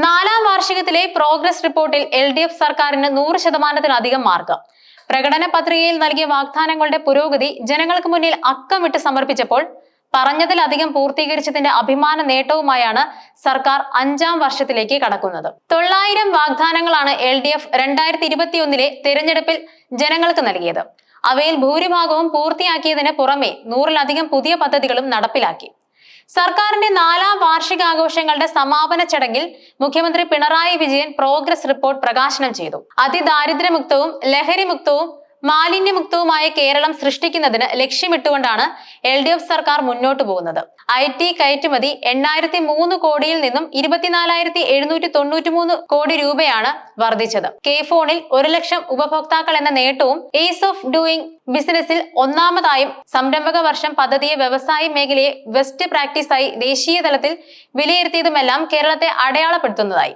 നാലാം വാർഷികത്തിലെ പ്രോഗ്രസ് റിപ്പോർട്ടിൽ LDF സർക്കാരിന് 100%-ലധികം മാർക്ക്. പ്രകടന പത്രികയിൽ നൽകിയ വാഗ്ദാനങ്ങളുടെ പുരോഗതി ജനങ്ങൾക്ക് മുന്നിൽ അക്കമിട്ട് സമർപ്പിച്ചപ്പോൾ പറഞ്ഞതിലധികം പൂർത്തീകരിച്ചതിന്റെ അഭിമാന നേട്ടവുമായാണ് സർക്കാർ 5ാം വർഷത്തിലേക്ക് കടക്കുന്നത്. 900 വാഗ്ദാനങ്ങളാണ് LDF 2021-ലെ തെരഞ്ഞെടുപ്പിൽ ജനങ്ങൾക്ക് നൽകിയത്. അവയിൽ ഭൂരിഭാഗവും പൂർത്തിയാക്കിയതിന് പുറമെ 100-ലധികം പുതിയ പദ്ധതികളും നടപ്പിലാക്കി. സർക്കാരിന്റെ 4ാം വാർഷികാഘോഷങ്ങളുടെ സമാപന ചടങ്ങിൽ മുഖ്യമന്ത്രി പിണറായി വിജയൻ പ്രോഗ്രസ് റിപ്പോർട്ട് പ്രകാശനം ചെയ്തു. അതിദാരിദ്ര്യമുക്തവും ലഹരിമുക്തവും മാലിന്യമുക്തവുമായ കേരളം സൃഷ്ടിക്കുന്നതിന് ലക്ഷ്യമിട്ടുകൊണ്ടാണ് LDF സർക്കാർ മുന്നോട്ടു പോകുന്നത്. IT കയറ്റുമതി 8003 കോടിയിൽ നിന്നും 24,793 കോടി രൂപയാണ് വർദ്ധിച്ചത്. K-ഫോണിൽ 1 ലക്ഷം ഉപഭോക്താക്കൾ എന്ന നേട്ടവും ഈസ് ഓഫ് ഡൂയിങ് ബിസിനസിൽ ഒന്നാമതായും സംരംഭക വർഷം പദ്ധതിയെ വ്യവസായ മേഖലയെ ബെസ്റ്റ് പ്രാക്ടീസായി ദേശീയ തലത്തിൽ വിലയിരുത്തിയതുമെല്ലാം കേരളത്തെ അടയാളപ്പെടുത്തുന്നതായി.